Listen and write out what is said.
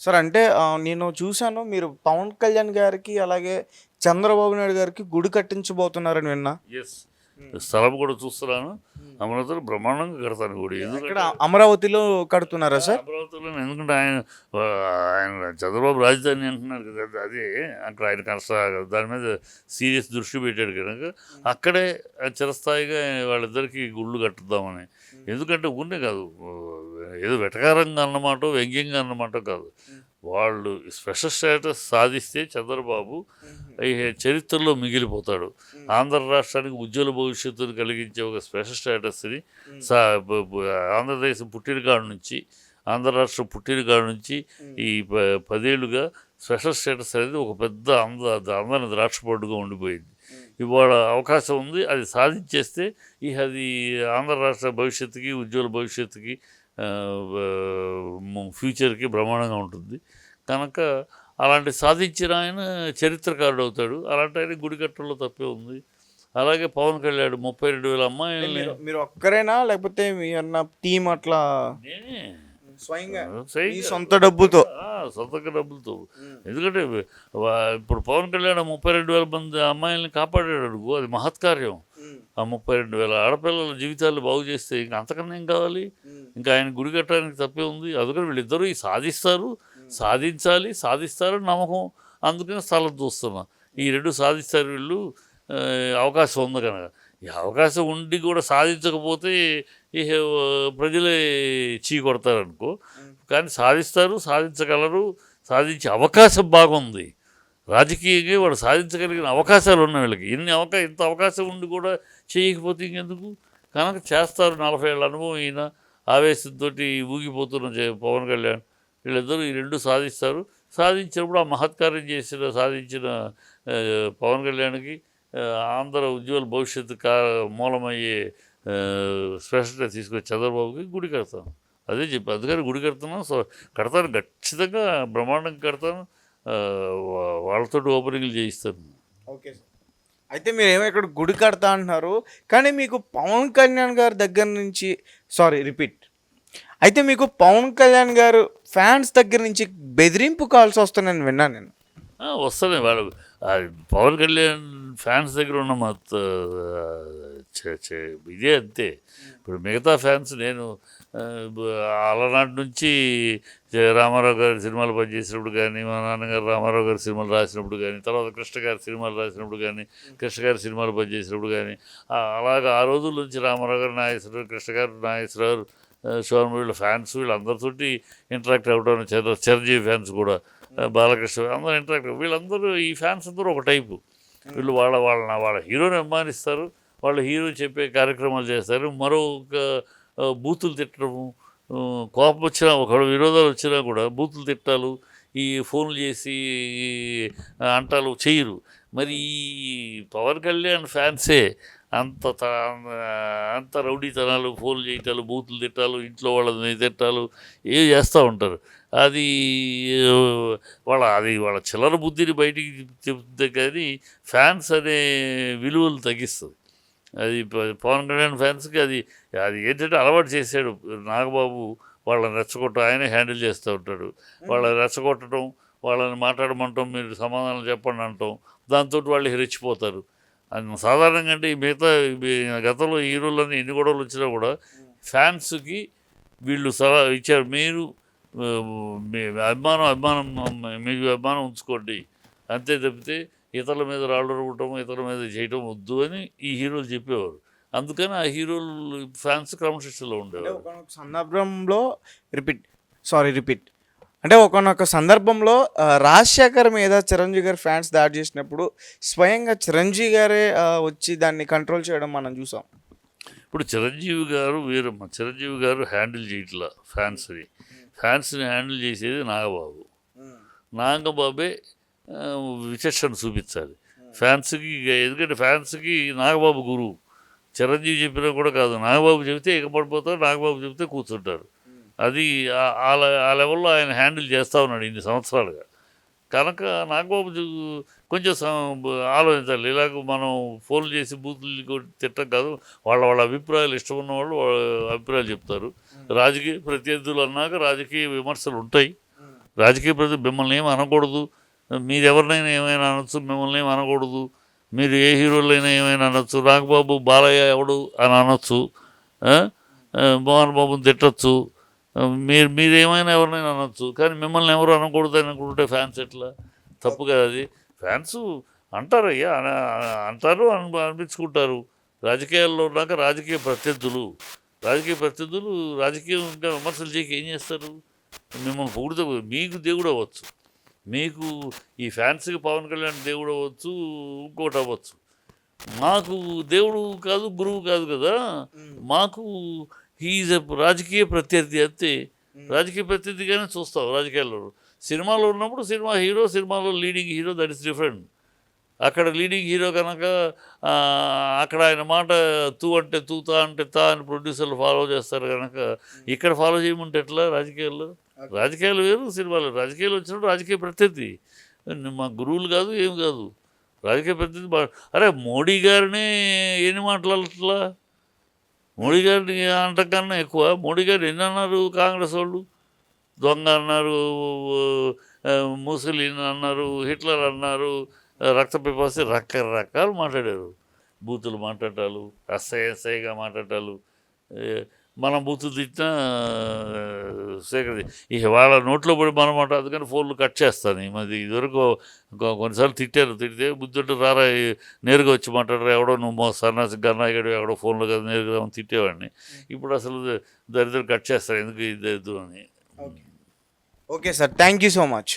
Sir అంటే నేను చూసాను మీరు పవన్ కళ్యాణ్ గారికి, అలాగే చంద్రబాబు నాయుడు గారికి గుడి కట్టించబోతున్నారని విన్నా. ఎస్, స్థలం కూడా చూస్తున్నాను. అమరావతిలో బ్రహ్మాండంగా కడతాను గుడి. ఇక్కడ ఎందుకంటే అమరావతిలో కడుతున్నారా సార్? అమరావతిలో ఎందుకంటే ఆయన చంద్రబాబు రాజధాని అంటున్నారు కదా, అదే అక్కడ ఆయన దాని మీద సీరియస్ దృష్టి పెట్టాడు కనుక అక్కడే చిరస్థాయిగా వాళ్ళిద్దరికీ గుళ్ళు కట్టుద్దామని. ఎందుకంటే ఊరినే కాదు, ఏదో వెటకారంగా అన్నమాట, వ్యంగ్యంగా అన్నమాట కాదు. వాళ్ళు స్పెషల్ స్టేటస్ సాధిస్తే చంద్రబాబు చరిత్రలో మిగిలిపోతాడు. ఆంధ్ర రాష్ట్రానికి ఉజ్వల భవిష్యత్తును కలిగించే ఒక స్పెషల్ స్టేటస్ని ఆంధ్రదేశం పుట్టినకాడ నుంచి, ఆంధ్ర రాష్ట్రం పుట్టినకాడ నుంచి ఈ 10 ఏళ్ళుగా స్పెషల్ స్టేటస్ అనేది ఒక పెద్ద అందరి ద్రాక్షపొడ్డుగా ఉండిపోయింది. ఇవాళ అవకాశం ఉంది, అది సాధించేస్తే అది ఆంధ్ర రాష్ట్ర భవిష్యత్తుకి, ఉజ్వల భవిష్యత్తుకి, ఫ్యూచర్కి బ్రహ్మాండంగా ఉంటుంది. కనుక అలాంటి సాధించిన ఆయన చరిత్రకారుడు అవుతాడు. అలాంటి ఆయన గుడి కట్టడంలో తప్పే ఉంది. అలాగే పవన్ కళ్యాణ్ 32,000 అమ్మాయిల్ని. మీరు ఒక్కరేనా, లేకపోతే మీ అన్న టీం అట్లా నేనే స్వయంగా స్వయంగా సొంత డబ్బుతో? సొంతంగా డబ్బులతో. ఎందుకంటే ఇప్పుడు పవన్ కళ్యాణ్ 32,000 మంది అమ్మాయిల్ని కాపాడాడు అనుకో, అది మహత్కార్యం. ఆ 32,000 ఆడపిల్లల జీవితాలు బాగు చేస్తే ఇంకా అంతకన్నా ఏం కావాలి? ఇంకా ఆయన గుడి కట్టడానికి తప్పే ఉంది. అందుకని వీళ్ళిద్దరూ సాధిస్తారు, సాధిస్తారని నమ్మకం. అందుకని స్థలం చూస్తున్నా, ఈ 2 సాధిస్తారు వీళ్ళు. అవకాశం ఉంది కనుక. ఈ అవకాశం ఉండి కూడా సాధించకపోతే ప్రజలే చీ కొడతారనుకో. కానీ సాధించగలరు, సాధించే అవకాశం బాగుంది. రాజకీయంగా వాడు సాధించగలిగిన అవకాశాలు ఉన్నాయి వీళ్ళకి. ఇంత అవకాశం ఉండి కూడా చేయకపోతే ఇంకెందుకు? కనుక చేస్తారు. 40 ఏళ్ళ అనుభవం ఈయన, ఆవేశంతో ఊగిపోతున్న పవన్ కళ్యాణ్, వీళ్ళిద్దరూ ఈ 2 సాధిస్తారు. సాధించినప్పుడు ఆ మహత్కార్యం సాధించిన పవన్ కళ్యాణ్కి ఆంధ్ర ఉజ్వల భవిష్యత్తు మూలమయ్యే స్పెషల్గా తీసుకొచ్చి చంద్రబాబుకి గుడి కడతాను. అదే చెప్పి అందుకని గుడి కడతాను. కడతాను, ఖచ్చితంగా బ్రహ్మాండంగా కడతాను. వాళ్ళతో ఓపెనింగ్లు చేయిస్తాను. Okay sir. అయితే మీరేమో ఇక్కడ గుడి కడతా అంటున్నారు, కానీ మీకు పవన్ కళ్యాణ్ గారి దగ్గర నుంచి అయితే మీకు పవన్ కళ్యాణ్ గారు ఫ్యాన్స్ దగ్గర నుంచి బెదిరింపు కాల్స్ వస్తున్నాయని విన్నాను నేను. వస్తున్నాయి. వాళ్ళు పవన్ కళ్యాణ్ ఫ్యాన్స్ దగ్గర ఉన్న ఇదే అంతే. ఇప్పుడు మిగతా ఫ్యాన్స్, నేను అలనాటి నుంచి రామారావు గారి సినిమాలు పనిచేసినప్పుడు కానీ, మా నాన్నగారు రామారావు గారి సినిమాలు రాసినప్పుడు కానీ, తర్వాత కృష్ణ గారి సినిమాలు రాసినప్పుడు కానీ, కృష్ణ గారి సినిమాలు పనిచేసినప్పుడు కానీ, అలాగా ఆ రోజుల నుంచి రామారావు గారు, నాగేశ్వరరావు, కృష్ణ గారు, నాగేశ్వరరావు, శోభన్, వీళ్ళ ఫ్యాన్స్, వీళ్ళందరితోటి ఇంటరాక్ట్ అవ్వడం. చిరంజీవి ఫ్యాన్స్ కూడా, బాలకృష్ణ, అందరూ ఇంటరాక్ట్. వీళ్ళందరూ ఈ ఫ్యాన్స్ అందరూ ఒక టైపు. వీళ్ళు వాళ్ళ హీరోని అభిమానిస్తారు, వాళ్ళ హీరో చెప్పే కార్యక్రమాలు చేస్తారు. మరొక బూతులు తిట్టడము, కోపం వచ్చినా, ఒక విరోధాలు వచ్చినా కూడా బూతులు తిట్టాలు, ఈ ఫోన్లు చేసి అంటాలు చేయరు. మరి ఈ పవన్ కళ్యాణ్ ఫ్యాన్సే అంత రౌడీతనాలు, ఫోన్లు చేయటాలు, బూతులు తిట్టాలు, ఇంట్లో వాళ్ళని తిట్టాలు ఏవి చేస్తూ ఉంటారు. అది వాళ్ళ చిల్లర బుద్ధిని బయటికి చెప్తే కానీ ఫ్యాన్స్ అనే విలువలు తగ్గిస్తుంది. అది పవన్ కళ్యాణ్ ఫ్యాన్స్కి అది ఏంటంటే అలవాటు చేశాడు నాగబాబు. వాళ్ళని రెచ్చగొట్టడం ఆయనే హ్యాండిల్ చేస్తూ ఉంటాడు. వాళ్ళని రెచ్చగొట్టడం, వాళ్ళని మాట్లాడమంటాం, మీరు సమాధానం చెప్పండి అంటాం, దాంతో వాళ్ళు రెచ్చిపోతారు. అది సాధారణంగా. అంటే మిగతా గతంలో హీరోలని ఎన్ని గొడవలు వచ్చినా కూడా ఫ్యాన్స్కి వీళ్ళు సలహా ఇచ్చారు, మీరు మీ అభిమానం మీకు అభిమానం ఉంచుకోండి, అంతే తప్పితే ఇతరుల మీద రాళ్ళు రువ్వటం, ఇతరుల మీద చేయటం వద్దు అని ఈ హీరోలు చెప్పేవారు. అందుకని ఆ హీరోలు ఫ్యాన్స్ క్రమశిక్షణలో ఉండేవారు. ఒకనొక సందర్భంలో రాజశేఖర్ మీద చిరంజీవి గారి ఫ్యాన్స్ దాడి చేసినప్పుడు స్వయంగా చిరంజీవి గారే వచ్చి దాన్ని కంట్రోల్ చేయడం మనం చూసాం. ఇప్పుడు చిరంజీవి గారు వీరమ్మ, చిరంజీవి గారు హ్యాండిల్ చేయట్లా ఫ్యాన్స్ని హ్యాండిల్ చేసేది నాగబాబు. నాగబాబే విచక్షణ చూపించాలి ఫ్యాన్స్కి. ఎందుకంటే ఫ్యాన్స్కి నాగబాబు గురువు. చిరంజీవి చెప్పినా కూడా కాదు, నాగబాబు చెబితే ఎగపడిపోతారు, నాగబాబు చెబితే కూర్చుంటారు. అది ఆ లెవెల్లో ఆయన హ్యాండిల్ చేస్తూ ఉన్నాడు ఇన్ని సంవత్సరాలుగా. కనుక నాగబాబు కొంచెం ఆలోచించాలి. ఇలాగ మనం ఫోన్లు చేసి బూతులు తిట్టం కాదు. వాళ్ళ అభిప్రాయాలు, ఇష్టం ఉన్న వాళ్ళు అభిప్రాయాలు చెప్తారు. రాజకీయ ప్రత్యర్థులు అన్నాక రాజకీయ విమర్శలు ఉంటాయి. రాజకీయ ప్రతి మిమ్మల్ని ఏమి అనకూడదు, మీరు ఎవరినైనా ఏమైనా అనొచ్చు, మిమ్మల్ని ఏమి అనకూడదు, మీరు ఏ హీరోలైనా ఏమైనా అనొచ్చు, నాగబాబు బాలయ్య ఎవడు అని అనొచ్చు, ఆ? మోహన్ బాబుని తిట్టచ్చు, మీరేమైనా ఎవరినైనా అనొచ్చు, కానీ మిమ్మల్ని ఎవరు అనకూడదు అని అనుకుంటే ఫ్యాన్స్ ఎట్లా? తప్పు కదా అది. ఫ్యాన్స్ అంటారయ్యా, అంటారు, అనిపించుకుంటారు. రాజకీయాల్లో ఉన్నాక రాజకీయ ప్రత్యర్థులు రాజకీయంగా విమర్శలు చేయక ఏం చేస్తారు? మిమ్మల్ని పొగిడితే మీకు దేవుడు అవ్వచ్చు, మీకు ఈ ఫ్యాన్స్కి పవన్ కళ్యాణ్ దేవుడు అవ్వచ్చు, ఇంకోటి అవ్వచ్చు. మాకు దేవుడు కాదు, గురువు కాదు కదా. మాకు హీఈస్ రాజకీయ ప్రత్యర్థి అంతే. రాజకీయ ప్రత్యర్థిగానే చూస్తాం రాజకీయాల్లో. సినిమాలో ఉన్నప్పుడు సినిమాలో leading hero, that is different. అక్కడ లీడింగ్ హీరో కనుక అక్కడ ఆయన మాట తూ అంటే తూ, తా అంటే తా అని ప్రొడ్యూసర్లు ఫాలో చేస్తారు కనుక ఇక్కడ ఫాలో చేయమంటే ఎట్లా? రాజకీయాలు వేరు, సినిమాలు. రాజకీయాలు వచ్చినప్పుడు రాజకీయ ప్రత్యర్థి, మా గురువులు కాదు, ఏమి కాదు, రాజకీయ ప్రత్యర్థి. అరే మోడీ గారిని ఎన్ని మాట్లాడట్లా? మోడీ గారిని అంతకన్నా ఎక్కువ మోడీ గారు ఎన్ని అన్నారు? కాంగ్రెస్ వాళ్ళు దొంగ అన్నారు, ముసలిన్ అన్నారు, హిట్లర్ అన్నారు, రక్త పిపాసి, రకరకాలు మాట్లాడారు. బూతులు మాట్లాడాలు, ఎస్ఐగా మాట్లాడాలు. మనం బూతులు తిట్టినా సేకరి ఇక వాళ్ళ నోట్లో పడి మనం మాట. అందుకని ఫోన్లు కట్ చేస్తాను. మరి ఇదివరకు కొన్నిసార్లు తిడితే బుద్ధుంటే రారా నేరుగా వచ్చి మాట్లాడరా, ఎవడో నువ్వు సన్నాసి గన్నాయిగడు ఎవడో ఫోన్లో కదా నేరుగా తిట్టేవాడిని. ఇప్పుడు అసలు దరిద్రం కట్ చేస్తారు, ఎందుకు ఇది అని. Okay sir, thank you so much.